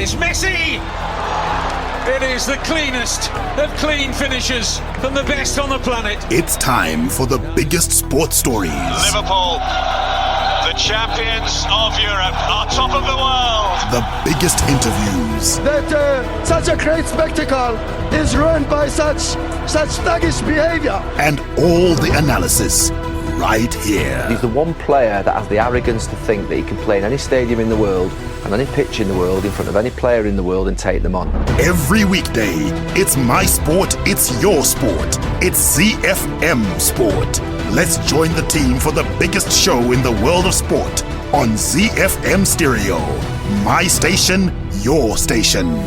It's Messi! It is the cleanest of clean finishes from the best on the planet. It's time for the biggest sports stories. Liverpool, the champions of Europe, are top of the world. The biggest interviews. That such a great spectacle is ruined by such thuggish behavior. And all the analysis right here. He's the one player that has the arrogance to think that he can play in any stadium in the world and any pitch in the world in front of any player in the world and take them on. Every weekday, it's my sport, it's your sport. It's ZiFM Sport. Let's join the team for the biggest show in the world of sport on ZiFM Stereo. My station, your station.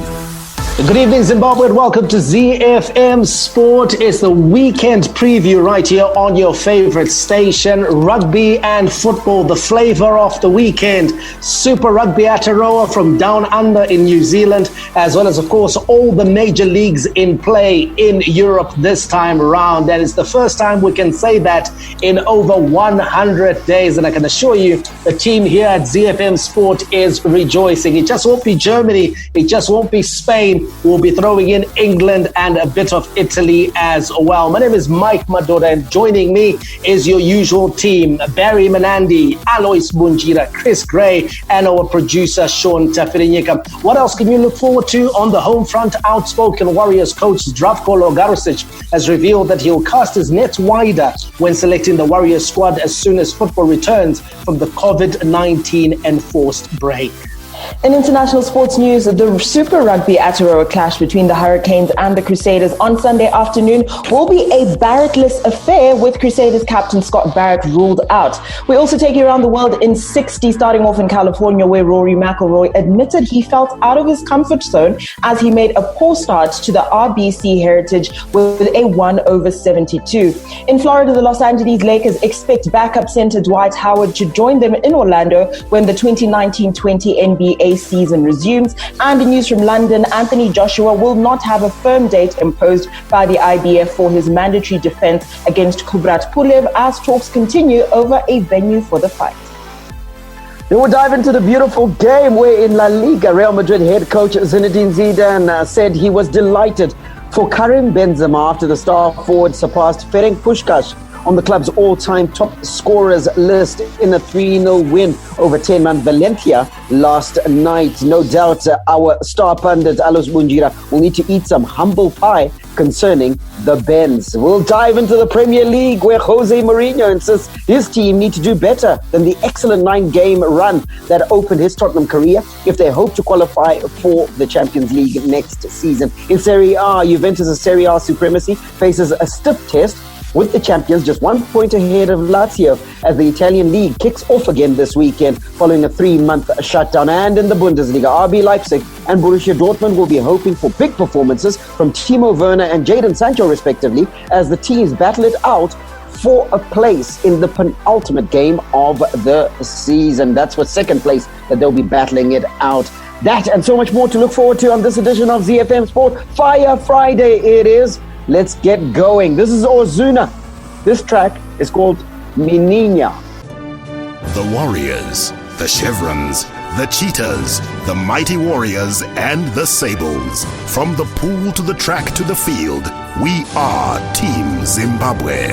Good evening, Zimbabwe, and welcome to ZiFM Sport. It's the weekend preview right here on your favorite station. Rugby and football, the flavor of the weekend. Super Rugby Aotearoa from down under in New Zealand, as well as, of course, all the major leagues in play in Europe this time around. And it's the first time we can say that in over 100 days. And I can assure you, the team here at ZiFM Sport is rejoicing. It just won't be Germany. It just won't be Spain. We'll be throwing in England and a bit of Italy as well. My name is Mike Madoda, and joining me is your usual team: Barry Menandi, Alois Bunjira, Chris Gray, and our producer Sean Tafirinyika. What else can you look forward to on the home front? Outspoken Warriors coach Zdravko Logarušić has revealed that he'll cast his net wider when selecting the Warriors squad as soon as football returns from the COVID-19 enforced break. In international sports news, the Super Rugby Aotearoa clash between the Hurricanes and the Crusaders on Sunday afternoon will be a Barrettless affair, with Crusaders captain Scott Barrett ruled out. We also take you around the world in 60, starting off in California, where Rory McIlroy admitted he felt out of his comfort zone as he made a poor start to the RBC Heritage with a 1/72. In Florida, the Los Angeles Lakers expect backup center Dwight Howard to join them in Orlando when the 2019-20 NBA season resumes. And in news from London, Anthony Joshua will not have a firm date imposed by the IBF for his mandatory defense against Kubrat Pulev as talks continue over a venue for the fight. Then we'll dive into the beautiful game where in La Liga, Real Madrid head coach Zinedine Zidane said he was delighted for Karim Benzema after the star forward surpassed Ferenc Puskás on the club's all-time top scorers list in a 3-0 win over 10-man Valencia last night. No doubt our star pundit Alois Bunjira will need to eat some humble pie concerning the Bens. We'll dive into the Premier League, where Jose Mourinho insists his team need to do better than the excellent 9-game run that opened his Tottenham career if they hope to qualify for the Champions League next season. In Serie A, Juventus' Serie A supremacy faces a stiff test, with the champions just 1 point ahead of Lazio as the Italian league kicks off again this weekend following a 3-month shutdown. And in the Bundesliga, RB Leipzig and Borussia Dortmund will be hoping for big performances from Timo Werner and Jadon Sancho respectively as the teams battle it out for a place in the penultimate game of the season. That's for second place that they'll be battling it out. That and so much more to look forward to on this edition of ZiFM Sport. Fire Friday it is. Let's get going. This is Ozuna. This track is called Menina. The Warriors, the Chevrons, the Cheetahs, the Mighty Warriors, and the Sables. From the pool to the track to the field, we are Team Zimbabwe.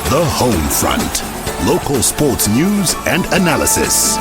The Home Front. Local sports news and analysis.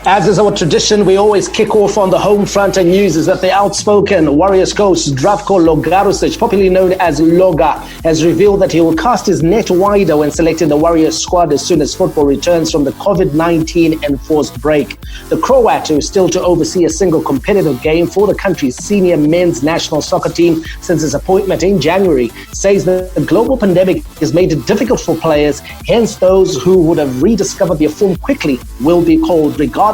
As is our tradition, we always kick off on the home front, and news is that the outspoken Warriors coach Zdravko Logarušić, popularly known as Loga, has revealed that he will cast his net wider when selecting the Warriors squad as soon as football returns from the COVID-19 enforced break. The Croat, who is still to oversee a single competitive game for the country's senior men's national soccer team since his appointment in January, says that the global pandemic has made it difficult for players, hence those who would have rediscovered their form quickly will be called, regardless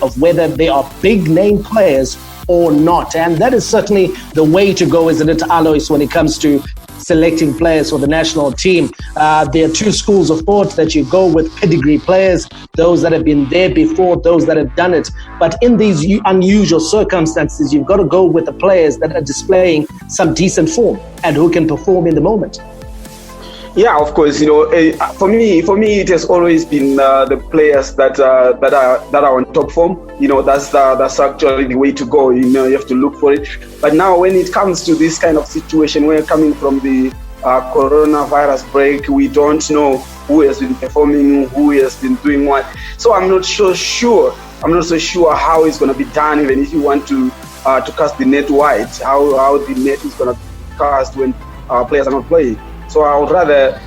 of whether they are big name players or not. And that is certainly the way to go, isn't it, Alois, when it comes to selecting players for the national team? There are two schools of thought: that you go with pedigree players, those that have been there before, those that have done it. But in these unusual circumstances, you've got to go with the players that are displaying some decent form and who can perform in the moment. Yeah, of course. For me, it has always been the players that are on top form. That's actually the way to go. You have to look for it. But now, when it comes to this kind of situation, when coming from the coronavirus break, we don't know who has been performing, who has been doing what. So I'm not so sure how it's going to be done. Even if you want to cast the net wide, how the net is going to cast when players are not playing. So I would rather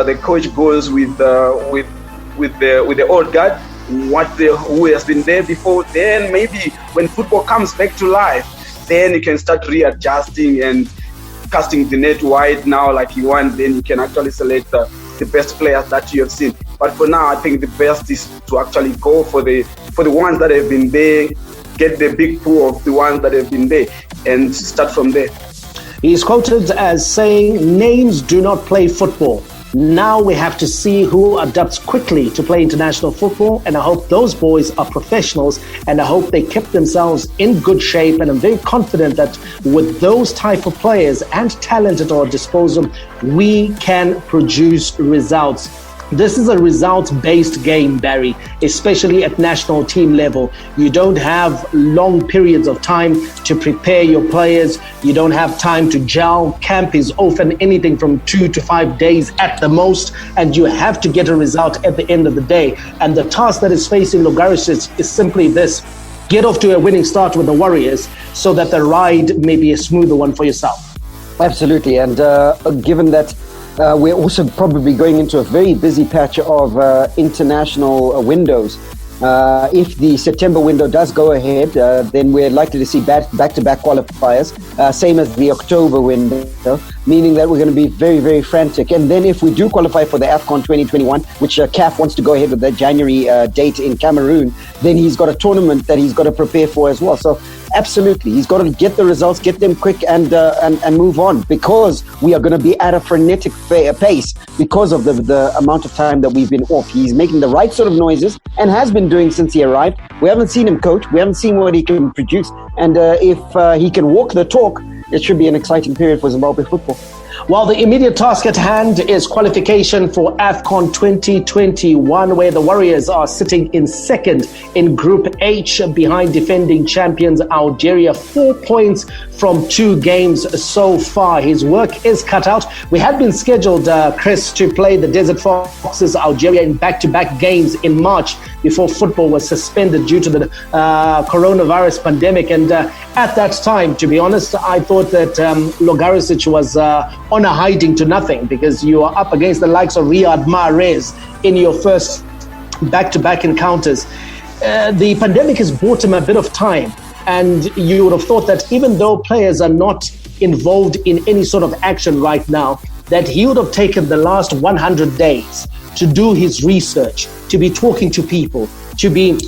the coach goes with the old guard, who has been there before. Then maybe when football comes back to life, then you can start readjusting and casting the net wide now like you want. Then you can actually select the best players that you have seen. But for now, I think the best is to actually go for the ones that have been there, get the big pool of the ones that have been there, and start from there. He is quoted as saying, "Names do not play football. Now we have to see who adapts quickly to play international football, and I hope those boys are professionals, and I hope they kept themselves in good shape, and I'm very confident that with those type of players and talent at our disposal, we can produce results." This is a results-based game, Barry, especially at national team level. You don't have long periods of time to prepare your players. You don't have time to gel. Camp is often anything from 2 to 5 days at the most, and you have to get a result at the end of the day. And the task that is facing Logarušić is simply this: get off to a winning start with the Warriors so that the ride may be a smoother one for yourself. Absolutely, and given that we're also probably going into a very busy patch of international windows. If the September window does go ahead, then we're likely to see back-to-back qualifiers, same as the October window, meaning that we're going to be very, very frantic. And then if we do qualify for the AFCON 2021, which CAF wants to go ahead with the January date in Cameroon, then he's got a tournament that he's got to prepare for as well. So absolutely, he's got to get the results, get them quick, and move on, because we are going to be at a frenetic pace because of the amount of time that we've been off. He's making the right sort of noises and has been doing since he arrived. We haven't seen him coach. We haven't seen what he can produce. And if he can walk the talk, it should be an exciting period for Zimbabwe football. Well, the immediate task at hand is qualification for AFCON 2021, where the Warriors are sitting in second in Group H behind defending champions Algeria, 4 points from 2 games so far. His work is cut out. We had been scheduled, Chris, to play the Desert Foxes Algeria in back-to-back games in March before football was suspended due to the coronavirus pandemic. And at that time, to be honest, I thought that Logarušić was on a hiding to nothing, because you are up against the likes of Riyad Mahrez in your first back-to-back encounters. The pandemic has bought him a bit of time, and you would have thought that even though players are not involved in any sort of action right now, that he would have taken the last 100 days to do his research, to be talking to people, to be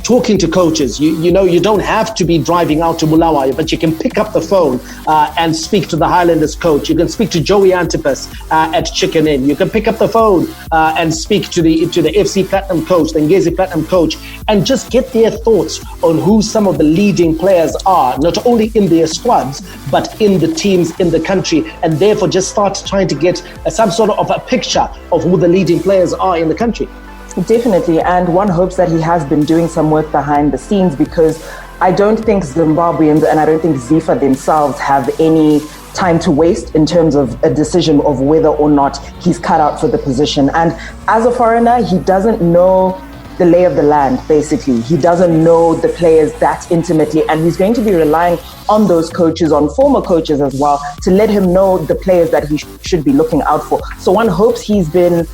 talking to coaches. You know, you don't have to be driving out to Bulawayo, but you can pick up the phone and speak to the Highlanders coach. You can speak to Joey Antipas at Chicken Inn. You can pick up the phone and speak to the FC Platinum coach, the Ngezi Platinum coach, and just get their thoughts on who some of the leading players are, not only in their squads, but in the teams in the country, and therefore just start trying to get some sort of a picture of who the leading players are in the country. Definitely, and one hopes that he has been doing some work behind the scenes, because I don't think Zimbabweans and I don't think ZiFA themselves have any time to waste in terms of a decision of whether or not he's cut out for the position. And as a foreigner, he doesn't know the lay of the land, basically. He doesn't know the players that intimately, and he's going to be relying on those coaches, on former coaches as well, to let him know the players that he should be looking out for. So one hopes he's been,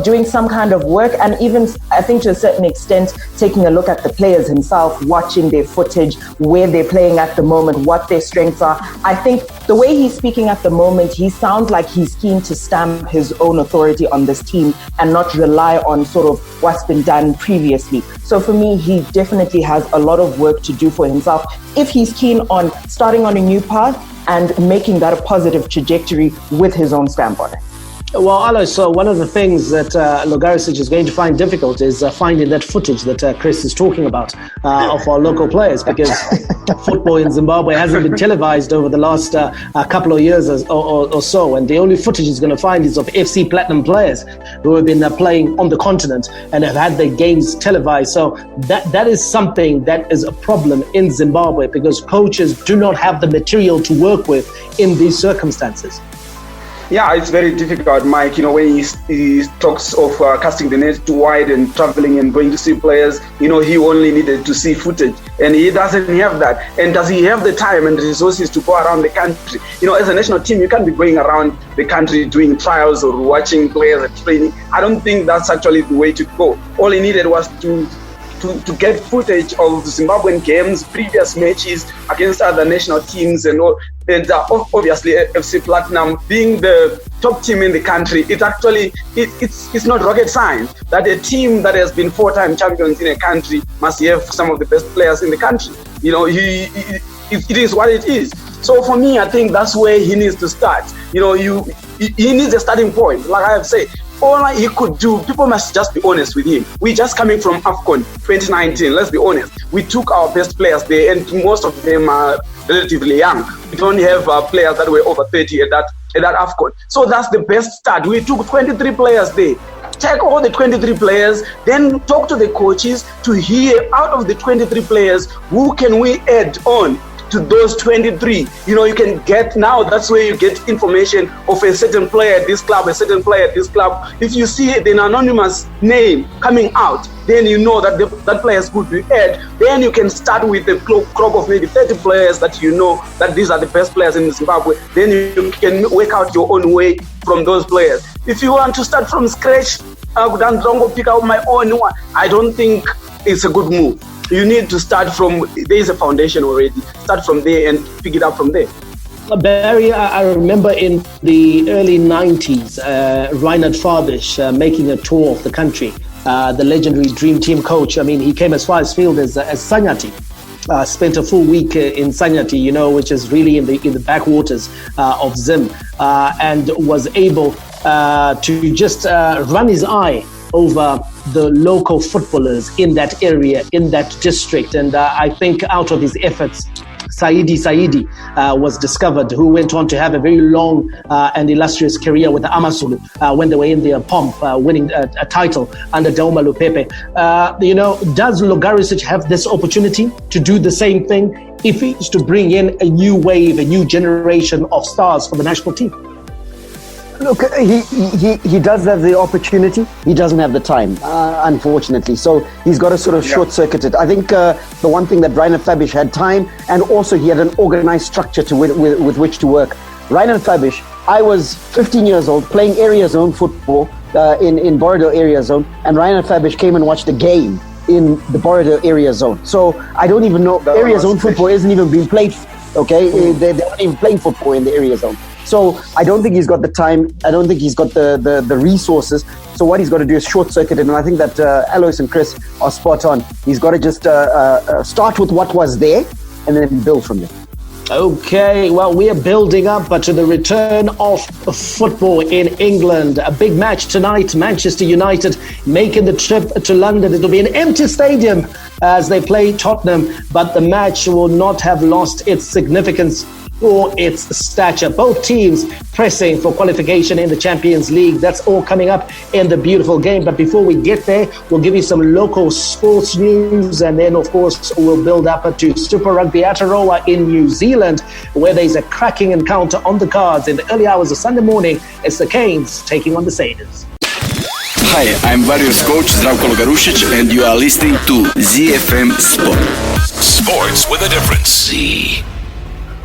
doing some kind of work, and even, I think to a certain extent, taking a look at the players himself, watching their footage, where they're playing at the moment, what their strengths are. I think the way he's speaking at the moment, he sounds like he's keen to stamp his own authority on this team and not rely on sort of what's been done previously. So for me, he definitely has a lot of work to do for himself if he's keen on starting on a new path and making that a positive trajectory with his own stamp on it. Well, Alois, so one of the things that Logarušić is going to find difficult is finding that footage that Chris is talking about of our local players, because football in Zimbabwe hasn't been televised over the last couple of years or so, and the only footage he's going to find is of FC Platinum players who have been playing on the continent and have had their games televised. So that is something that is a problem in Zimbabwe, because coaches do not have the material to work with in these circumstances. Yeah, it's very difficult, Mike. When he talks of casting the net too wide and traveling and going to see players, he only needed to see footage, and he doesn't have that. And does he have the time and the resources to go around the country? As a national team, you can't be going around the country doing trials or watching players at training. I don't think that's actually the way to go. All he needed was to get footage of Zimbabwean games, previous matches against other national teams, and all. And obviously, FC Platinum being the top team in the country, it's not rocket science that a team that has been 4-time champions in a country must have some of the best players in the country. It is what it is. So for me, I think that's where he needs to start. He needs a starting point. Like I have said, all he could do, people must just be honest with him. We're just coming from AFCON 2019. Let's be honest. We took our best players there, and most of them are relatively young. We don't have players that were over 30 at that AFCON. So that's the best start. We took 23 players there. Take all the 23 players, then talk to the coaches to hear out of the 23 players, who can we add on to those 23. You can get now, that's where you get information of a certain player at this club, a certain player at this club. If you see an anonymous name coming out, then you know that that player is good to add. Then you can start with a crop of maybe 30 players that you know that these are the best players in Zimbabwe. Then you can work out your own way from those players. If you want to start from scratch, I would pick out my own one. I don't think it's a good move. You need to start from, there is a foundation already. Start from there and pick it up from there. Barry, I remember in the early 90s, Reinhard Fabisch making a tour of the country, the legendary Dream Team coach. He came as far as field as Sanyati. Spent a full week in Sanyati, which is really in the backwaters of Zim, and was able to just run his eye over the local footballers in that area, in that district. And I think out of his efforts, Saidi was discovered, who went on to have a very long and illustrious career with the Amazulu when they were in their pomp, winning a title under Dauma Lupepe. Does Logarušić have this opportunity to do the same thing if he's to bring in a new wave, a new generation of stars for the national team? Look, he does have the opportunity. He doesn't have the time, unfortunately. So he's got to sort of short-circuit it. I think the one thing that Reinhard Fabisch had time, and also he had an organized structure with which to work. Reinhard Fabisch, I was 15 years old playing area zone football in Bordeaux area zone, and Reinhard Fabisch came and watched a game in the Bordeaux area zone. So I don't even know, area zone football isn't even being played, okay? They're not even playing football in the area zone. So I don't think he's got the time. I don't think he's got the resources. So what he's got to do is short-circuit it. And I think that Alois and Chris are spot on. He's got to just start with what was there and then build from there. Okay, well, we are building up to the return of football in England. A big match tonight. Manchester United making the trip to London. It'll be an empty stadium as they play Tottenham, but the match will not have lost its significance or its stature. Both teams pressing for qualification in the Champions League. That's all coming up in the beautiful game. But before we get there, we'll give you some local sports news, and then of course we'll build up to Super Rugby Aotearoa in New Zealand, where there's a cracking encounter on the cards in the early hours of Sunday morning. It's the Canes taking on the Sailors. Hi, I'm Warriors coach Zdravko Logarušić, and you are listening to ZiFM Sport. Sports with a difference. Z.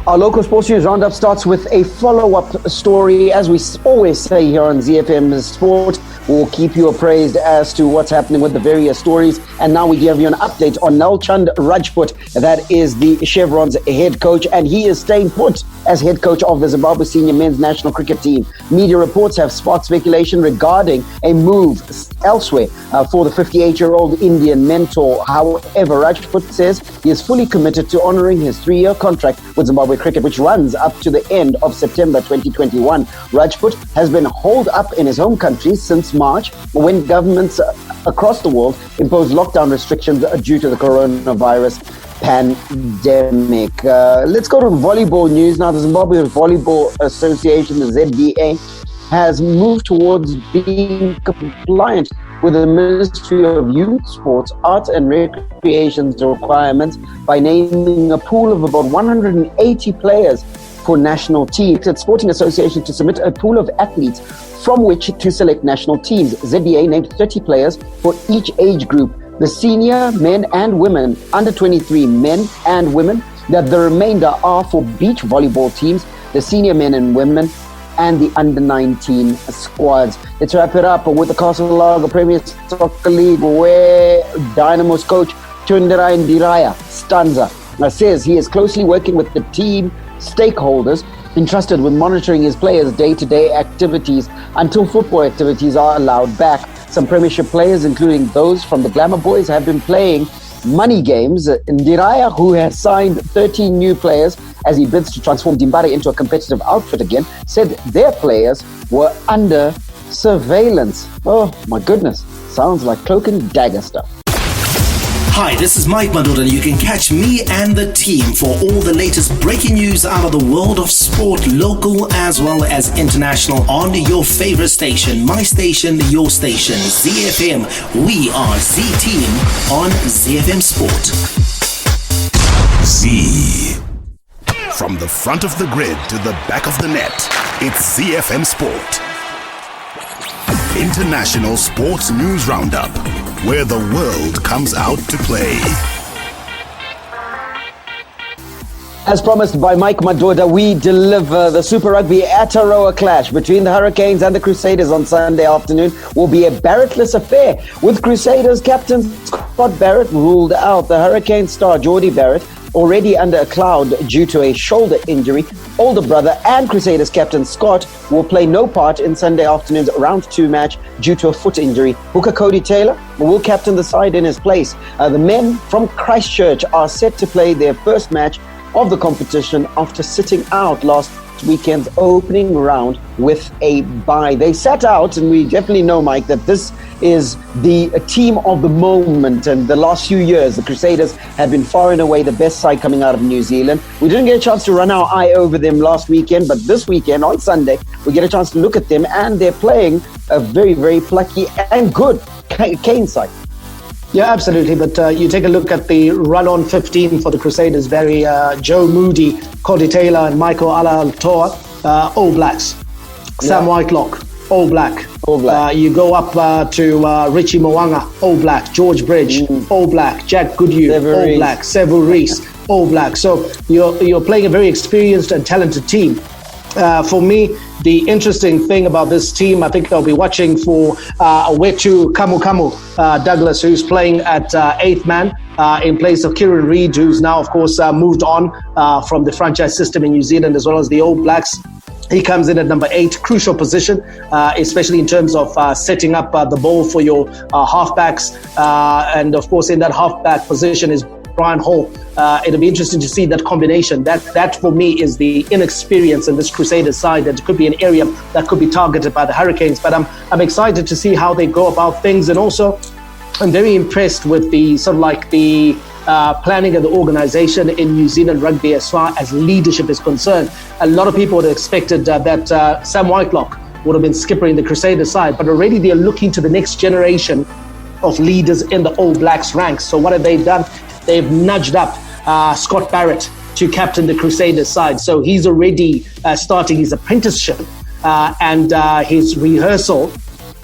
Our local sports news roundup starts with a follow-up story. As we always say here on ZiFM Sport, we'll keep you appraised as to what's happening with the various stories. And now we give you an update on Nelchand Rajput. That is the Chevrons head coach, and he is staying put as head coach of the Zimbabwe senior men's national cricket team. Media reports have sparked speculation regarding a move elsewhere for the 58-year-old Indian mentor. However, Rajput says he is fully committed to honoring his 3-year contract with Zimbabwe Zimbabwe cricket, which runs up to the end of September 2021. Rajput has been holed up in his home country since March, when governments across the world imposed lockdown restrictions due to the coronavirus pandemic. Let's go to volleyball news now. The Zimbabwe Volleyball Association, the ZVA, has moved towards being compliant with the Ministry of Youth, Sports, Arts and Recreation's requirements by naming a pool of about 180 players for national teams. The Sporting Association to submit a pool of athletes from which to select national teams. ZBA named 30 players for each age group: the senior men and women, under 23 men and women. That the remainder are for beach volleyball teams, the senior men and women, and the under-19 squads. Let's wrap it up with the Castle Lager Premier Soccer League, where Dynamo's coach Tunderai Ndiraya Stanza says he is closely working with the team stakeholders entrusted with monitoring his players' day-to-day activities until football activities are allowed back. Some Premiership players, including those from the Glamour Boys, have been playing money games. Ndiraya, who has signed 13 new players as he bids to transform Dimbare into a competitive outfit again, said their players were under surveillance. Oh my goodness, sounds like cloak and dagger stuff. Hi, this is Mike Madoda, and you can catch me and the team for all the latest breaking news out of the world of sport, local as well as international, on your favorite station, my station, your station, ZFM. We are Z-Team on ZFM Sport. Z. From the front of the grid to the back of the net, it's ZFM Sport. International Sports News Roundup, where the world comes out to play. As promised by Mike Madoda, we deliver the Super Rugby Ataroa clash between the Hurricanes and the Crusaders on Sunday afternoon. Will be a Barrettless affair, with Crusaders captain Scott Barrett ruled out. The Hurricane star Geordie Barrett, already under a cloud due to a shoulder injury, older brother and Crusaders captain Scott will play no part in Sunday afternoon's round 2 match due to a foot injury. Hooker Cody Taylor will captain the side in his place. The men from Christchurch are set to play their first match of the competition after sitting out last weekend's opening round with a bye. They sat out, and we definitely know, Mike, that this is the team of the moment. And the last few years, the Crusaders have been far and away the best side coming out of New Zealand. We didn't get a chance to run our eye over them last weekend, but this weekend on Sunday, we get a chance to look at them, and they're playing a very, very plucky and good Cane side. Yeah, absolutely. But you take a look at the run-on 15 for the Crusaders, Barry, Joe Moody, Cody Taylor and Michael Alaalatoa, All Blacks. Sam Whitelock, All Black. All Black. You go up to Richie Moanga, All Black. George Bridge, All Black. Jack Goodyear, All Black. Sevu Reece, All Black. So you're playing a very experienced and talented team. For me, the interesting thing about this team, I think I'll be watching for Wetu Kamu Douglas, who's playing at 8th man in place of Kieran Reid, who's now, of course, moved on from the franchise system in New Zealand, as well as the All Blacks. He comes in at number 8, crucial position, especially in terms of setting up the ball for your halfbacks. And, of course, in that halfback position is Brian Hall. It'll be interesting to see that combination. That for me is the inexperience in this Crusaders side. That could be an area that could be targeted by the Hurricanes. But I'm excited to see how they go about things, and also I'm very impressed with the sort of like the planning of the organisation in New Zealand rugby as far as leadership is concerned. A lot of people would have expected that Sam Whitelock would have been skippering the Crusaders side, but already they're looking to the next generation of leaders in the All Blacks ranks. So what have they done? They've nudged up Scott Barrett to captain the Crusaders side. So he's already starting his apprenticeship and his rehearsal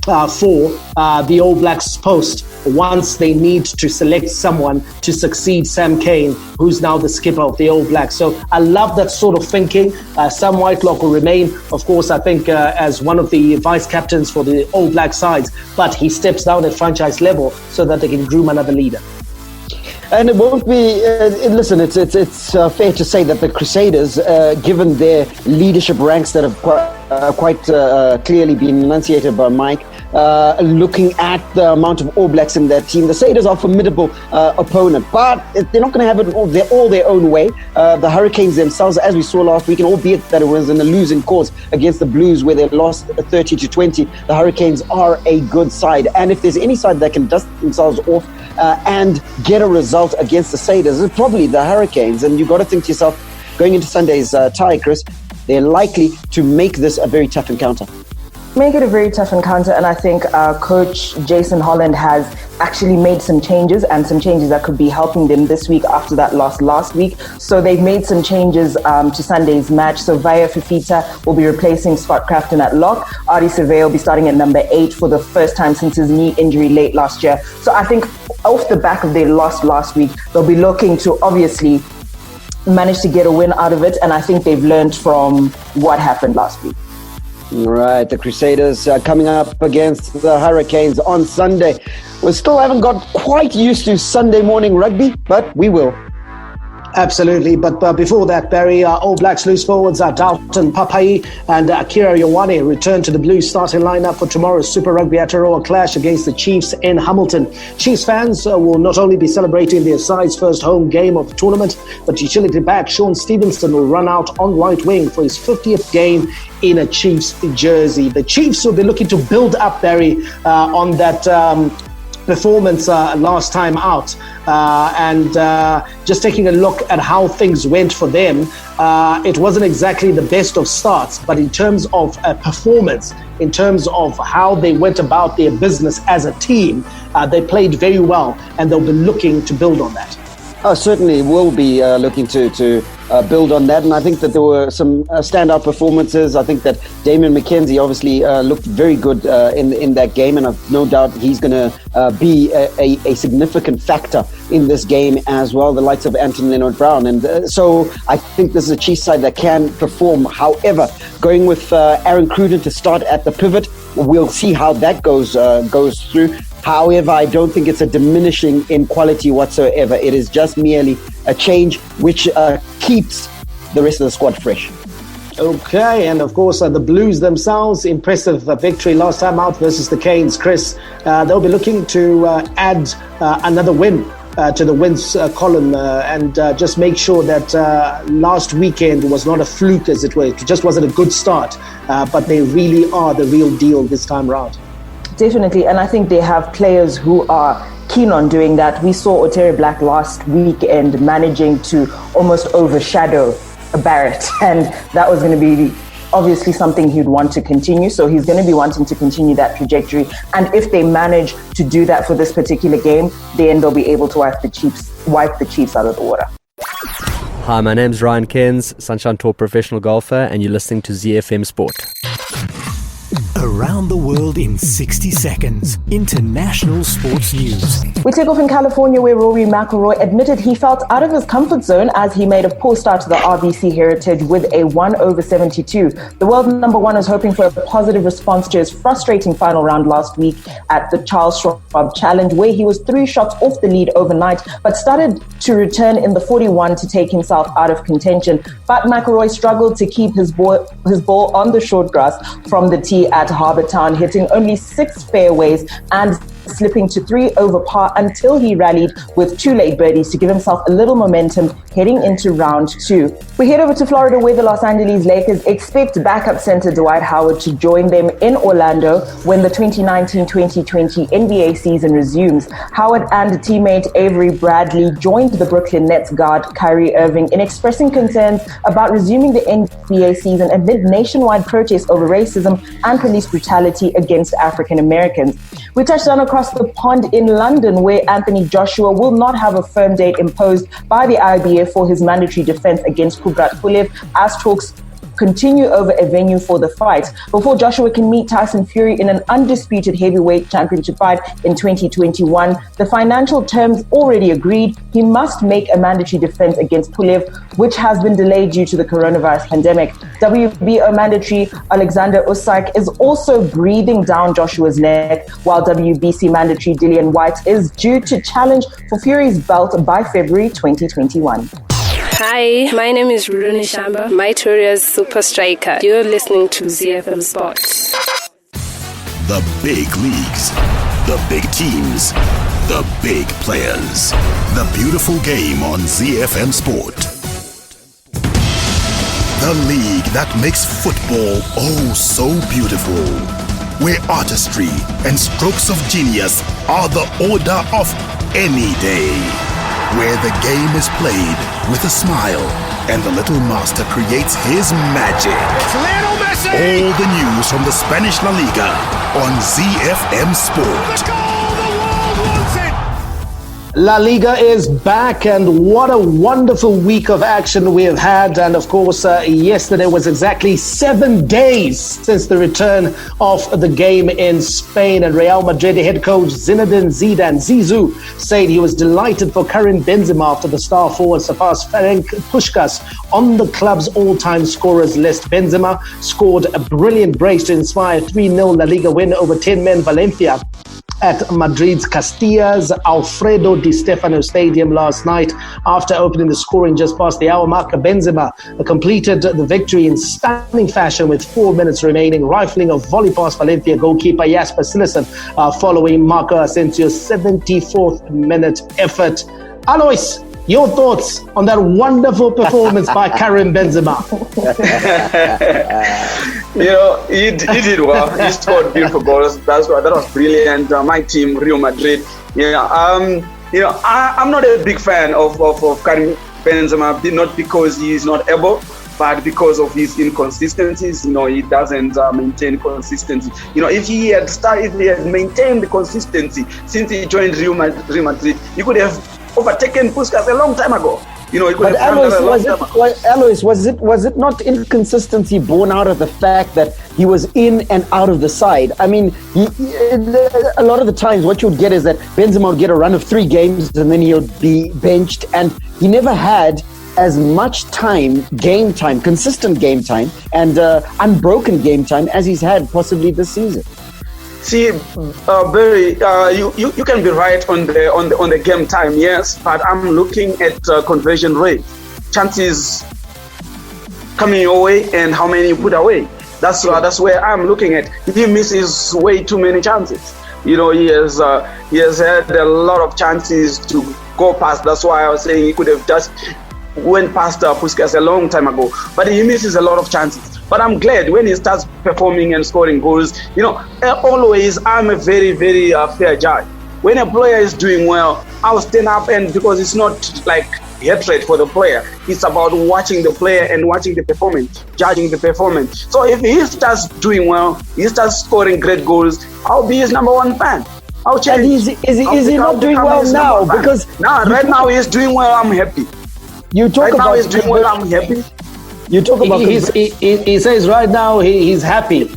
for the All Blacks post once they need to select someone to succeed Sam Cane, who's now the skipper of the All Blacks. So I love that sort of thinking. Sam Whitelock will remain, of course, I think, as one of the vice captains for the All Black sides, but he steps down at franchise level so that they can groom another leader. And it won't be, listen, it's fair to say that the Crusaders, given their leadership ranks that have quite clearly been enunciated by Mike, looking at the amount of All Blacks in their team. The Sailors are a formidable opponent, but they're not going to have it all their own way. The Hurricanes themselves, as we saw last week, and albeit that it was in a losing cause against the Blues where they lost 30-20, the Hurricanes are a good side. And if there's any side that can dust themselves off and get a result against the Sailors, it's probably the Hurricanes. And you've got to think to yourself, going into Sunday's tie, Chris, they're likely to make this a very tough encounter. Make it a very tough encounter, and I think Coach Jason Holland has actually made some changes, and some changes that could be helping them this week after that loss last week. So they've made some changes to Sunday's match. So Vaya Fifita will be replacing Scott Crafton at lock. Adi Survey will be starting at number 8 for the first time since his knee injury late last year. So I think off the back of their loss last week, they'll be looking to obviously manage to get a win out of it, and I think they've learned from what happened last week. Right, the Crusaders coming up against the Hurricanes on Sunday. We still haven't got quite used to Sunday morning rugby, but we will. Absolutely, but before that, Barry, All Blacks loose forwards Dalton Papai and Akira Ioane return to the Blues starting lineup for tomorrow's Super Rugby Aotearoa clash against the Chiefs in Hamilton. Chiefs fans will not only be celebrating their side's first home game of the tournament, but utility back Sean Stevenson will run out on right wing for his 50th game in a Chiefs jersey. The Chiefs will be looking to build up, Barry, on that performance last time out, and just taking a look at how things went for them, it wasn't exactly the best of starts, but in terms of performance, in terms of how they went about their business as a team, they played very well, and they'll be looking to build on that. Certainly will be looking to build on that, and I think that there were some standout performances. I think that Damian McKenzie obviously looked very good in that game, and I've no doubt he's going to be a significant factor in this game as well, the likes of Anton Leonard-Brown. And so I think this is a Chiefs side that can perform. However, going with Aaron Cruden to start at the pivot, we'll see how that goes through. However, I don't think it's a diminishing in quality whatsoever. It is just merely a change which keeps the rest of the squad fresh. Okay, and of course the Blues themselves, impressive victory last time out versus the Canes. Chris, they'll be looking to add another win to the wins column and just make sure that last weekend was not a fluke, as it were. It just wasn't a good start, but they really are the real deal this time round. Definitely, and I think they have players who are keen on doing that. We saw Otere Black last weekend managing to almost overshadow Barrett, and that was going to be obviously something he'd want to continue. So he's going to be wanting to continue that trajectory, and if they manage to do that for this particular game, then they'll be able to wipe the Chiefs out of the water. Hi, my name's Ryan Cairns, Sunshine Tour professional golfer, and you're listening to ZiFM Sport. Around the world in 60 seconds. International sports news. We take off in California, where Rory McIlroy admitted he felt out of his comfort zone as he made a poor start to the RBC Heritage with a 1/72. The world number one is hoping for a positive response to his frustrating final round last week at the Charles Schwab Challenge, where he was 3 shots off the lead overnight, but started to return in the 41 to take himself out of contention. But McIlroy struggled to keep his ball on the short grass from the tee at Harbour Town, hitting only 6 fairways and slipping to 3 over par until he rallied with 2 late birdies to give himself a little momentum heading into round 2. We head over to Florida, where the Los Angeles Lakers expect backup center Dwight Howard to join them in Orlando when the 2019-2020 NBA season resumes. Howard and teammate Avery Bradley joined the Brooklyn Nets guard Kyrie Irving in expressing concerns about resuming the NBA season amid nationwide protests over racism and police brutality against African Americans. We touched on across the pond in London, where Anthony Joshua will not have a firm date imposed by the IBF for his mandatory defense against Kubrat Pulev as talks continue over a venue for the fight. Before Joshua can meet Tyson Fury in an undisputed heavyweight championship fight in 2021, the financial terms already agreed, he must make a mandatory defense against Pulev, which has been delayed due to the coronavirus pandemic. WBO mandatory Alexander Usyk is also breathing down Joshua's neck, while WBC mandatory Dillian White is due to challenge for Fury's belt by February 2021. Hi, my name is Rudoni Shamba, my Toria's super striker. You're listening to ZiFM Sports. The big leagues, the big teams, the big players. The beautiful game on ZiFM Sport. The league that makes football oh so beautiful. Where artistry and strokes of genius are the order of any day. Where the game is played with a smile and the little master creates his magic. It's Lionel Messi! All the news from the Spanish La Liga on ZiFM Sport. The goal the world wants it! La Liga is back, and what a wonderful week of action we have had. And of course, yesterday was exactly 7 days since the return of the game in Spain. And Real Madrid head coach Zinedine Zidane, Zizou, said he was delighted for Karim Benzema after the star forward surpassed Ferenc Puskas on the club's all-time scorers list. Benzema scored a brilliant brace to inspire 3-0 La Liga win over 10 men Valencia at Madrid's Castilla's Alfredo Di Stefano Stadium last night. After opening the scoring just past the hour mark, Benzema completed the victory in stunning fashion with 4 minutes remaining, rifling a volley past Valencia goalkeeper Jasper Cillessen following Marco Asensio's 74th minute effort. Alois, your thoughts on that wonderful performance by Karim Benzema? He did well. He scored beautiful goals. That was brilliant. My team, Real Madrid. I'm not a big fan of Karim Benzema, not because he is not able, but because of his inconsistencies. He doesn't maintain consistency. If he had maintained the consistency since he joined Real Madrid, he could have overtaken Puskas a long time ago. But Alois, was it not inconsistency born out of the fact that he was in and out of the side? I mean, a lot of the times what you would get is that Benzema would get a run of 3 games and then he would be benched, and he never had as much game time, consistent game time, and unbroken game time as he's had possibly this season. See, Barry, you can be right on the game time, yes, but I'm looking at conversion rate, chances coming your way, and how many you put away. That's where I'm looking at. He misses way too many chances. He has had a lot of chances to go past. That's why I was saying he could have just went past Puskas a long time ago, but he misses a lot of chances. But I'm glad when he starts performing and scoring goals. Always I'm a very, very fair judge. When a player is doing well, I'll stand up, and because it's not like hatred for the player, it's about watching the player and watching the performance, judging the performance. So if he starts doing well, he starts scoring great goals, I'll be his number 1 fan. I'll change. And is he not doing well now? Because right now he's doing well, I'm happy. You talk about he's doing well, I'm happy. You talk about he says right now he's happy.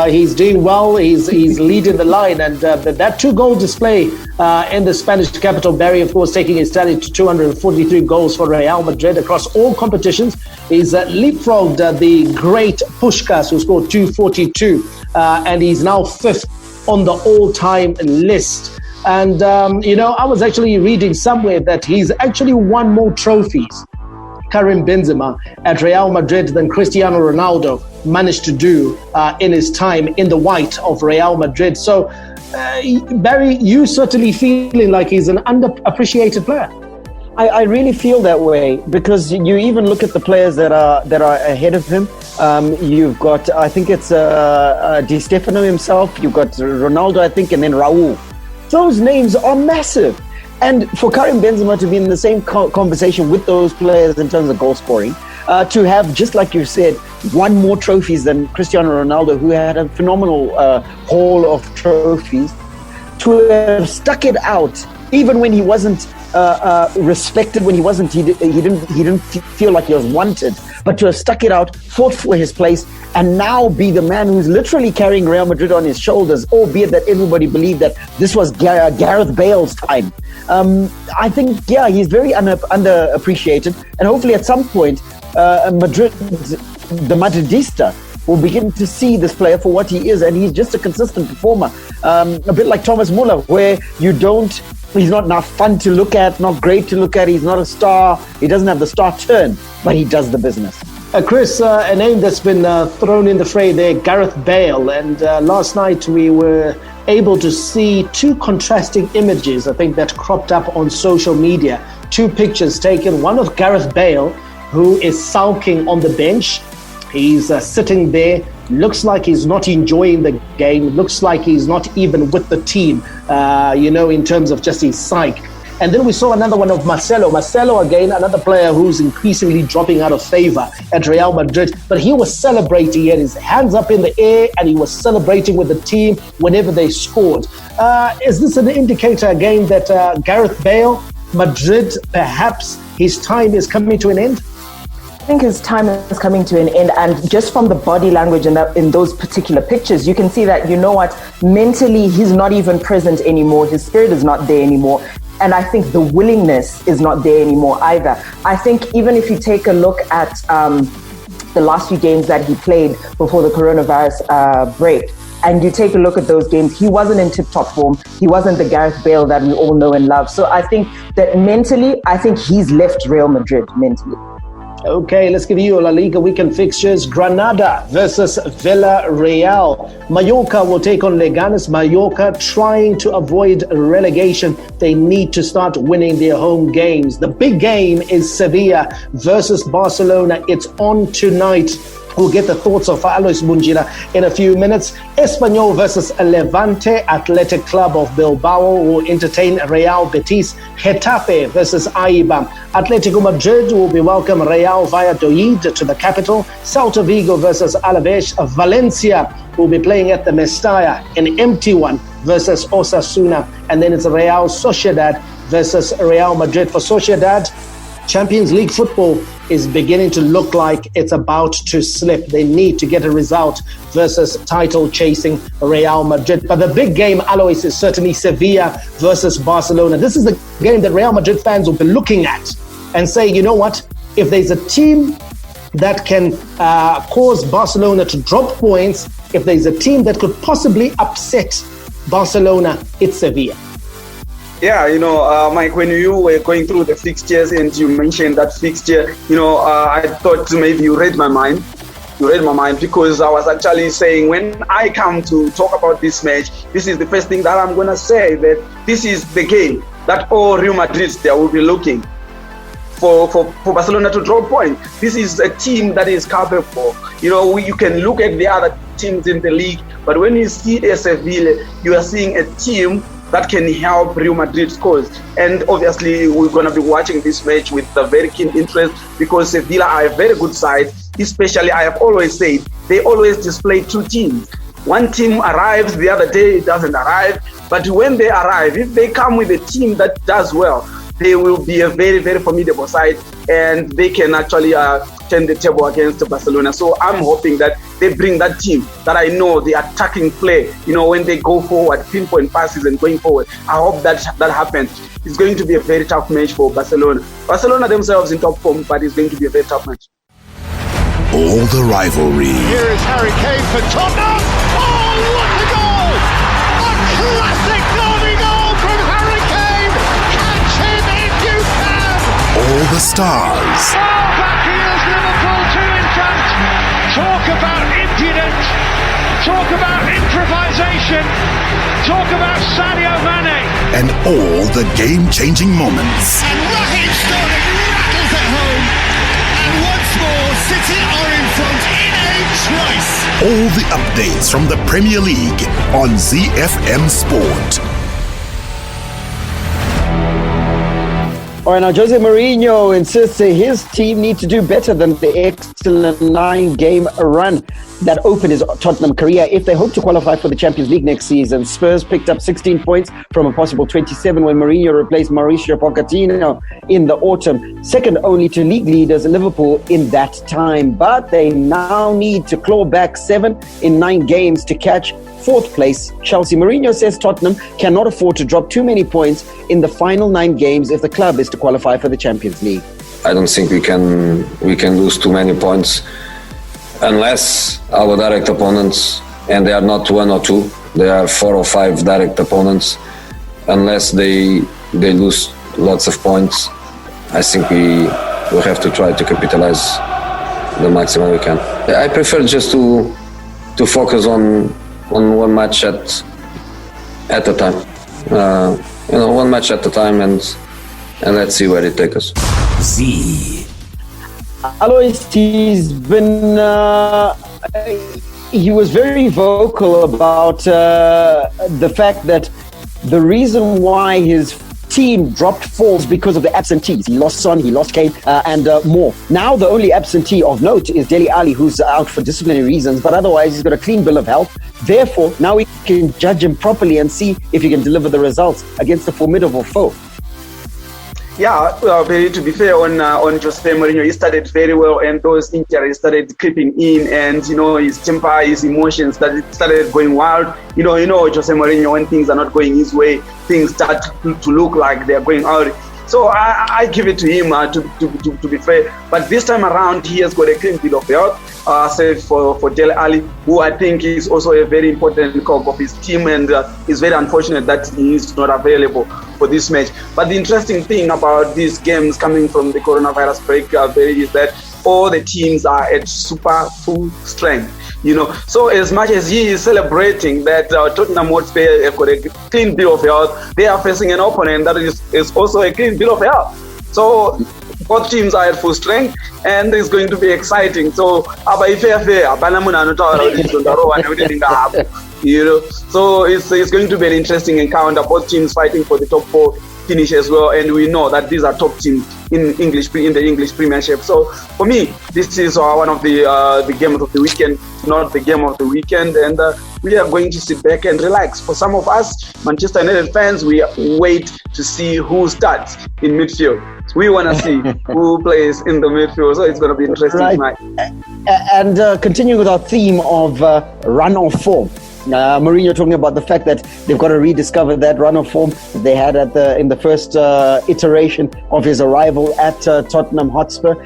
He's doing well. He's leading the line, and that 2-goal display in the Spanish capital, Barry, of course, taking his tally to 243 goals for Real Madrid across all competitions. He's leapfrogged the great Puskas, who scored 242, and he's now 5th on the all-time list. And I was actually reading somewhere that he's actually won more trophies, Karim Benzema, at Real Madrid than Cristiano Ronaldo managed to do in his time in the white of Real Madrid. So, Barry, you certainly feeling like he's an underappreciated player. I really feel that way, because you even look at the players that are ahead of him. You've got, I think it's Di Stefano himself. You've got Ronaldo, I think, and then Raul. Those names are massive. And for Karim Benzema to be in the same conversation with those players in terms of goal scoring, to have, just like you said, won more trophies than Cristiano Ronaldo, who had a phenomenal haul of trophies, to have stuck it out even when he wasn't respected, when he didn't feel like he was wanted, but to have stuck it out, fought for his place, and now be the man who's literally carrying Real Madrid on his shoulders, albeit that everybody believed that this was Gareth Bale's time. I think, he's very underappreciated, and hopefully at some point, the Madridista will begin to see this player for what he is, and he's just a consistent performer. A bit like Thomas Muller, where he's not enough fun to look at, not great to look at, he's not a star, he doesn't have the star turn, but he does the business. Chris, a name that's been thrown in the fray there, Gareth Bale. And last night we were able to see two contrasting images, I think, that cropped up on social media. Two pictures taken, one of Gareth Bale, who is sulking on the bench. He's sitting there, looks like he's not enjoying the game, looks like he's not even with the team, in terms of just his psyche. And then we saw another one of Marcelo. Marcelo, again, another player who's increasingly dropping out of favor at Real Madrid. But he was celebrating. He had his hands up in the air and he was celebrating with the team whenever they scored. Is this an indicator, again, that Gareth Bale, Madrid, perhaps his time is coming to an end? I think his time is coming to an end, and just from the body language in those particular pictures, you can see that, mentally he's not even present anymore. His spirit is not there anymore. And I think the willingness is not there anymore either. I think even if you take a look at the last few games that he played before the coronavirus break, and you take a look at those games, he wasn't in tip-top form. He wasn't the Gareth Bale that we all know and love. So I think that mentally, I think he's left Real Madrid mentally. Okay, let's give you La Liga weekend fixtures. Granada versus Villarreal. Mallorca will take on Leganes. Mallorca trying to avoid relegation. They need to start winning their home games. The big game is Sevilla versus Barcelona. It's on tonight. We'll get the thoughts of Alois Munjira in a few minutes. Espanyol versus Levante. Athletic Club of Bilbao will entertain Real Betis. Getafe versus Aiba. Atletico Madrid will be welcome Real Valladolid to the capital. Celta Vigo versus Alaves. Valencia will be playing at the Mestalla, an empty one, versus Osasuna. And then it's Real Sociedad versus Real Madrid. For Sociedad, Champions League football is beginning to look like it's about to slip. They need to get a result versus title-chasing Real Madrid. But the big game, Alois, is certainly Sevilla versus Barcelona. This is the game that Real Madrid fans will be looking at and say, you know what? If there's a team that can cause Barcelona to drop points, if there's a team that could possibly upset Barcelona, it's Sevilla. Yeah, Mike, when you were going through the fixtures and you mentioned that fixture, I thought maybe you read my mind. You read my mind because I was actually saying when I come to talk about this match, this is the first thing that I'm going to say, that this is the game that all Real Madrid there will be looking for Barcelona to draw points. This is a team that is capable. You can look at the other teams in the league, but when you see Sevilla, you are seeing a team that can help Real Madrid's cause. And obviously, we're going to be watching this match with a very keen interest because Sevilla are a very good side. Especially, I have always said, they always display two teams. One team arrives, the other day it doesn't arrive. But when they arrive, if they come with a team that does well, they will be a very, very formidable side and they can actually turn the table against Barcelona. So I'm hoping that they bring that team that I know, the attacking play, when they go forward, pinpoint passes and going forward. I hope that happens. It's going to be a very tough match for Barcelona. Barcelona themselves in top form, but it's going to be a very tough match. All the rivalry. Here is Harry Kane for Tottenham. Oh, what a goal! A classic derby goal from Harry Kane. Catch him if you can. All the stars. Oh, back here's Liverpool 2 in front. Talk about impudence. Talk about improvisation. Talk about Sadio Mane. And all the game-changing moments. And Raheem Sterling rattles it home. And once more, City are in front in a trice. All the updates from the Premier League on ZiFM Sport. All right, now Jose Mourinho insists that his team need to do better than the excellent 9-game run that opened his Tottenham career if they hope to qualify for the Champions League next season. Spurs picked up 16 points from a possible 27 when Mourinho replaced Mauricio Pochettino in the autumn, second only to league leaders Liverpool in that time. But they now need to claw back 7 in 9 games to catch 4th place Chelsea. Mourinho says Tottenham cannot afford to drop too many points in the final 9 games if the club is to qualify for the Champions League. I don't think we can lose too many points unless our direct opponents, and they are not 1 or 2, they are 4 or 5 direct opponents, unless they lose lots of points. I think we will have to try to capitalize the maximum we can. I prefer just to focus on one match at a time. One match at a time, and let's see where it takes us. Z. Alois, he's been. He was very vocal about the fact that the reason why his team dropped falls because of the absentees. He lost Son, he lost Kane, and more. Now the only absentee of note is Dele Alli, who's out for disciplinary reasons, but otherwise he's got a clean bill of health. Therefore, now we can judge him properly and see if he can deliver the results against a formidable foe. Yeah, to be fair on Jose Mourinho, he started very well, and those injuries started creeping in, and his temper, his emotions started going wild. You know Jose Mourinho, when things are not going his way, things start to look like they're going out. So I give it to him to be fair. But this time around, he has got a clean bill of health, save for Dele Alli, who I think is also a very important cog of his team, and it's very unfortunate that he is not available for this match. But the interesting thing about these games coming from the coronavirus break is that all the teams are at super full strength. So as much as he is celebrating that Tottenham Hotspur have got a clean bill of health, they are facing an opponent that is also a clean bill of health. So both teams are at full strength, and it's going to be exciting. So so it's going to be an interesting encounter. Both teams fighting for the top 4 finish as well, and we know that these are top teams in the English Premiership. So for me, this is one of the games of the weekend, not the game of the weekend, and we are going to sit back and relax. For some of us Manchester United fans, we wait to see who starts in midfield. We want to see who plays in the midfield, so it's going to be interesting tonight. And continuing with our theme of run of form. Mourinho talking about the fact that they've got to rediscover that run of form they had in the first iteration of his arrival at Tottenham Hotspur.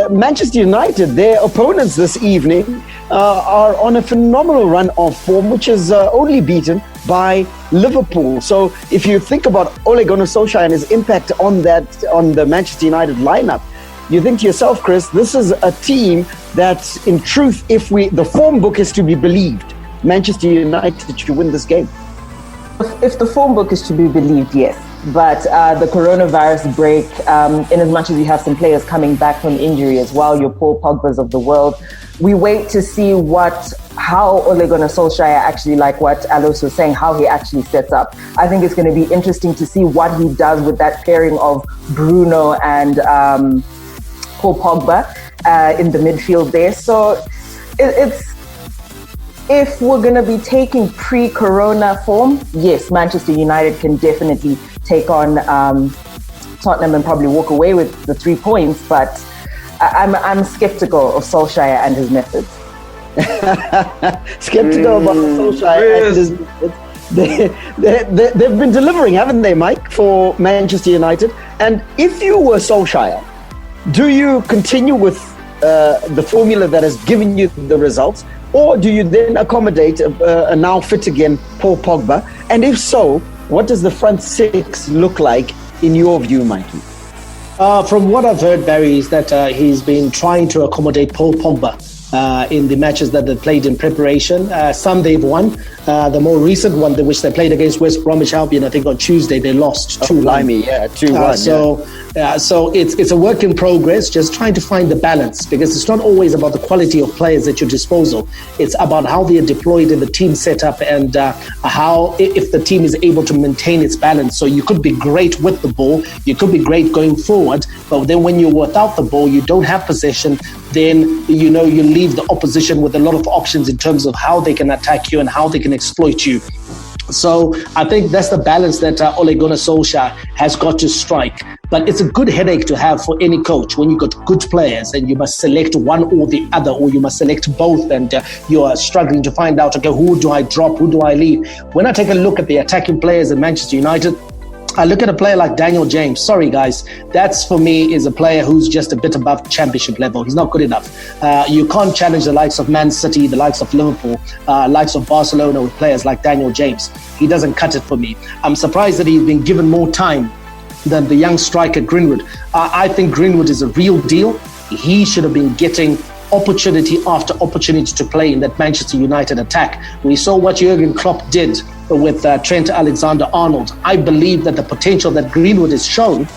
Manchester United, their opponents this evening, are on a phenomenal run of form, which is only beaten by Liverpool. So if you think about Ole Gunnar Solskjaer and his impact on the Manchester United lineup, you think to yourself, Chris, this is a team that, in truth, if the form book is to be believed, Manchester United should win this game. If the form book is to be believed, yes. But the coronavirus break, in as much as you have some players coming back from injury as well, your Paul Pogbas of the world, we wait to see how Ole Gunnar Solskjaer actually, like what Alois was saying, how he actually sets up. I think it's going to be interesting to see what he does with that pairing of Bruno and Paul Pogba in the midfield there. So if we're going to be taking pre-corona form, yes, Manchester United can definitely take on Tottenham and probably walk away with the 3 points, but I'm skeptical of Solskjaer and his methods. Skeptical about Solskjaer and his methods. They've been delivering, haven't they, Mike, for Manchester United? And if you were Solskjaer, do you continue with the formula that has given you the results, or do you then accommodate a now fit again Paul Pogba? And if so, what does the front 6 look like in your view, Mikey? From what I've heard, Barry, is that he's been trying to accommodate Paul Pogba in the matches that they played in preparation. Some they've won. The more recent one, which they played against West Bromwich Albion, I think on Tuesday, they lost 2-1. 2-1. So it's a work in progress, just trying to find the balance, because it's not always about the quality of players at your disposal. It's about how they are deployed in the team setup, and how, if the team is able to maintain its balance. So you could be great with the ball, you could be great going forward, but then when you're without the ball, you don't have possession, then you leave the opposition with a lot of options in terms of how they can attack you and how they can exploit you. So I think that's the balance that Ole Gunnar Solskjaer has got to strike. But it's a good headache to have for any coach when you've got good players and you must select one or the other, or you must select both, and you are struggling to find out, okay, who do I drop, who do I leave? When I take a look at the attacking players at Manchester United, I look at a player like Daniel James. Sorry, guys. That's, for me, is a player who's just a bit above championship level. He's not good enough. You can't challenge the likes of Man City, the likes of Liverpool, likes of Barcelona with players like Daniel James. He doesn't cut it for me. I'm surprised that he's been given more time than the young striker Greenwood. I think Greenwood is a real deal. he should have been getting opportunity after opportunity to play in that Manchester United attack. We saw what Jurgen Klopp did with Trent Alexander-Arnold. I believe that the potential that Greenwood has shown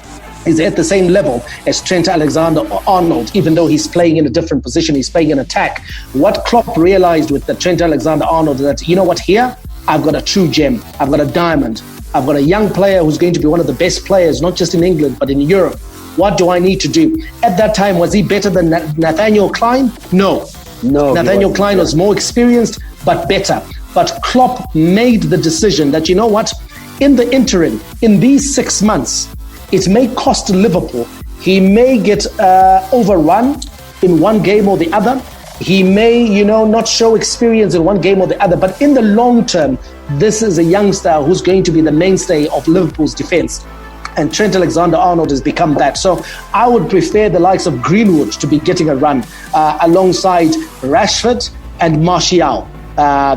is at the same level as Trent Alexander-Arnold, even though he's playing in a different position, he's playing in attack. What Klopp realized with the Trent Alexander-Arnold is that, you know what, here, I've got a true gem, I've got a diamond, I've got a young player who's going to be one of the best players, not just in England, but in Europe. What do I need to do? At that time, was he better than Nathaniel Clyne? No. Nathaniel Clyne was more experienced, but better. But Klopp made the decision that, you know what, in the interim, in these 6 months, it may cost Liverpool. He may get overrun in one game or the other. He may, not show experience in one game or the other. But in the long term, this is a youngster who's going to be the mainstay of Liverpool's defense. And Trent Alexander-Arnold has become that. So I would prefer the likes of Greenwood to be getting a run alongside Rashford and Martial.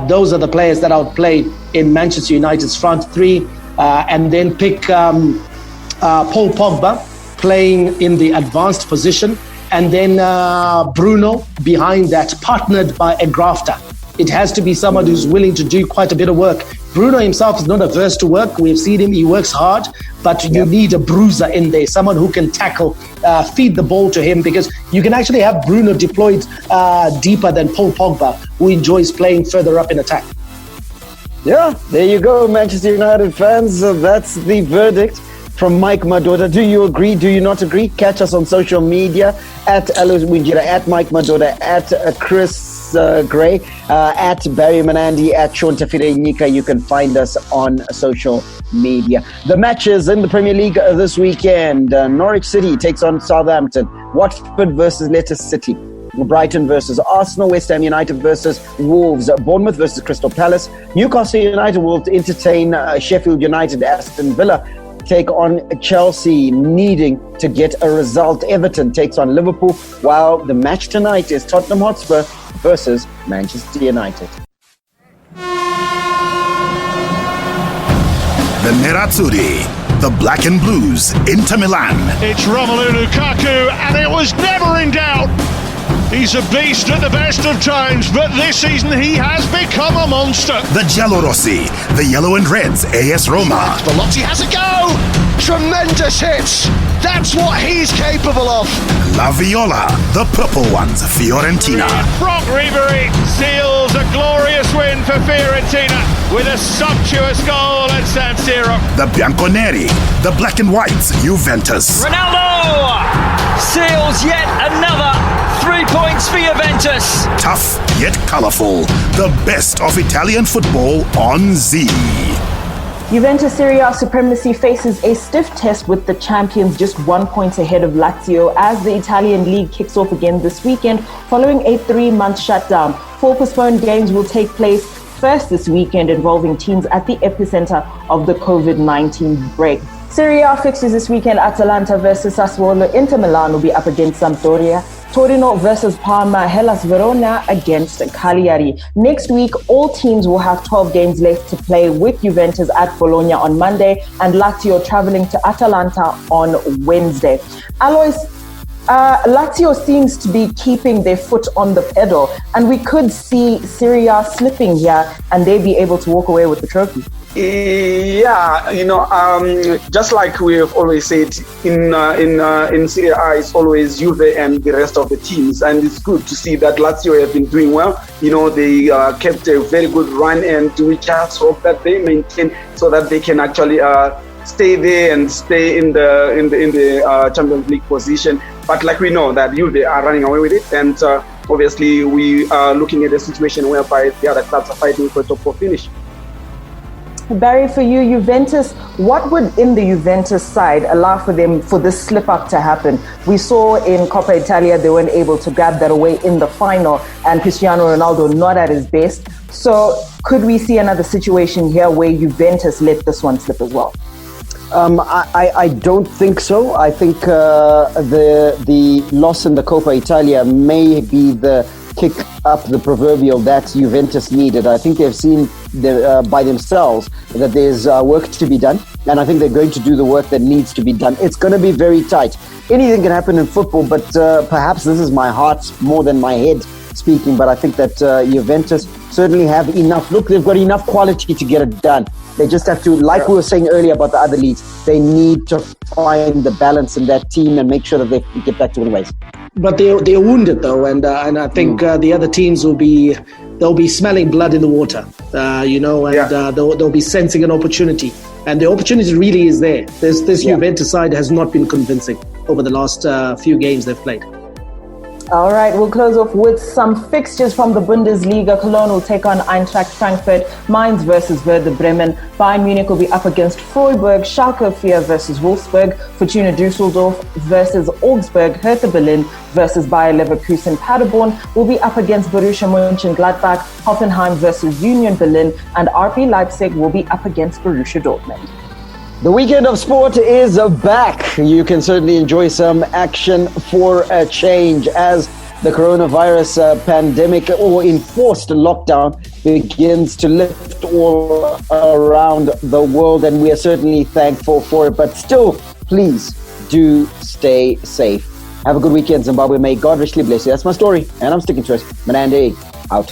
Those are the players that I would play in Manchester United's front three, and then pick Paul Pogba playing in the advanced position, and then Bruno behind that, partnered by a grafter. It has to be someone who's willing to do quite a bit of work. Bruno himself is not averse to work. We've seen him, he works hard, but you need a bruiser in there, someone who can tackle, feed the ball to him, because you can actually have Bruno deployed deeper than Paul Pogba, who enjoys playing further up in attack. Yeah, there you go, Manchester United fans. That's the verdict from Mike Madoda. Do you agree? Do you not agree? Catch us on social media at Alois Winjira, at Mike Madoda, at Chris Gray, at Barry Manandi, at Sean Tafire Nika. You can find us on social media. The matches in the Premier League this weekend. Norwich City takes on Southampton. Watford versus Leicester City. Brighton versus Arsenal. West Ham United versus Wolves. Bournemouth versus Crystal Palace. Newcastle United will entertain Sheffield United. Aston Villa take on Chelsea, needing to get a result. Everton takes on Liverpool, while the match tonight is Tottenham Hotspur versus Manchester United. The Nerazzurri, the Black and Blues, Inter Milan. It's Romelu Lukaku, and it was never in doubt. He's a beast at the best of times, but this season he has become a monster. The Giallorossi, the Yellow and Reds, AS Roma. Velotti has a go! Tremendous hits! That's what he's capable of! La Viola, the Purple Ones, Fiorentina. Brock Ribery seals a glorious win for Fiorentina with a sumptuous goal at San Siro. The Bianconeri, the Black and Whites, Juventus. Ronaldo seals yet another 3 points for Juventus. Tough yet colourful. The best of Italian football on Z. Juventus Serie A supremacy faces a stiff test with the champions just 1 point ahead of Lazio as the Italian league kicks off again this weekend following a 3-month shutdown. 4 postponed games will take place first this weekend, involving teams at the epicenter of the COVID-19 break. Serie A fixtures this weekend: Atalanta versus Sassuolo, Inter Milan will be up against Sampdoria, Torino versus Parma, Hellas Verona against Cagliari. Next week, all teams will have 12 games left to play, with Juventus at Bologna on Monday and Lazio traveling to Atalanta on Wednesday. Alois, Lazio seems to be keeping their foot on the pedal, and we could see Serie A slipping here and they be able to walk away with the trophy. Yeah, just like we have always said, in Serie A, it's always Juve and the rest of the teams, and it's good to see that Lazio have been doing well. They kept a very good run, and we just hope that they maintain so that they can actually stay there and stay in the Champions League position. But like we know that Juve are running away with it, and obviously we are looking at a situation whereby the other clubs are fighting for a top 4 finish. Barry, for you, Juventus, what would in the Juventus side allow for this slip up to happen? We saw in Coppa Italia they weren't able to grab that away in the final, and Cristiano Ronaldo not at his best. So could we see another situation here where Juventus let this one slip as well? I don't think so. I think the loss in the Coppa Italia may be the kick up the proverbial that Juventus needed. I think they've seen by themselves that there's work to be done, and I think they're going to do the work that needs to be done. It's going to be very tight. Anything can happen in football, but perhaps this is my heart more than my head speaking, but I think that Juventus certainly have enough. Look, they've got enough quality to get it done. They just have to, like we were saying earlier about the other leagues, they need to find the balance in that team and make sure that they get back to winning ways. But they're wounded though, and I think the other teams they'll be smelling blood in the water, they'll be sensing an opportunity, and the opportunity really is there. This Juventus side has not been convincing over the last few games they've played. All right, we'll close off with some fixtures from the Bundesliga. Cologne will take on Eintracht Frankfurt, Mainz versus Werder Bremen, Bayern Munich will be up against Freiburg, Schalke 04 versus Wolfsburg, Fortuna Düsseldorf versus Augsburg, Hertha Berlin versus Bayer Leverkusen, Paderborn will be up against Borussia Mönchengladbach, Hoffenheim versus Union Berlin, and RB Leipzig will be up against Borussia Dortmund. The weekend of sport is back. You can certainly enjoy some action for a change as the coronavirus pandemic or enforced lockdown begins to lift all around the world, and we are certainly thankful for it. But still, please do stay safe. Have a good weekend, Zimbabwe. May God richly bless you. That's my story, and I'm sticking to it. Manande, out.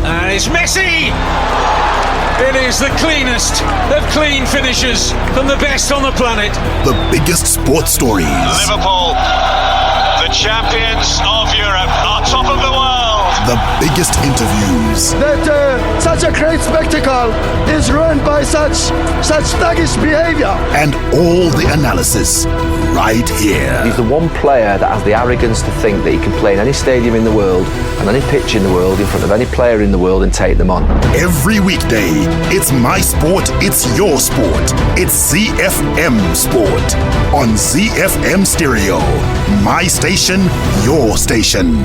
And it's Messi! It is the cleanest of clean finishes from the best on the planet. The biggest sports stories. Liverpool, the champions of Europe, are top of the world. The biggest interviews. That such a great spectacle is ruined by such thuggish behavior. And all the analysis right here. He's the one player that has the arrogance to think that he can play in any stadium in the world and any pitch in the world in front of any player in the world and take them on. Every weekday, it's my sport, it's your sport. It's ZiFM Sport on ZiFM Stereo. My station, your station.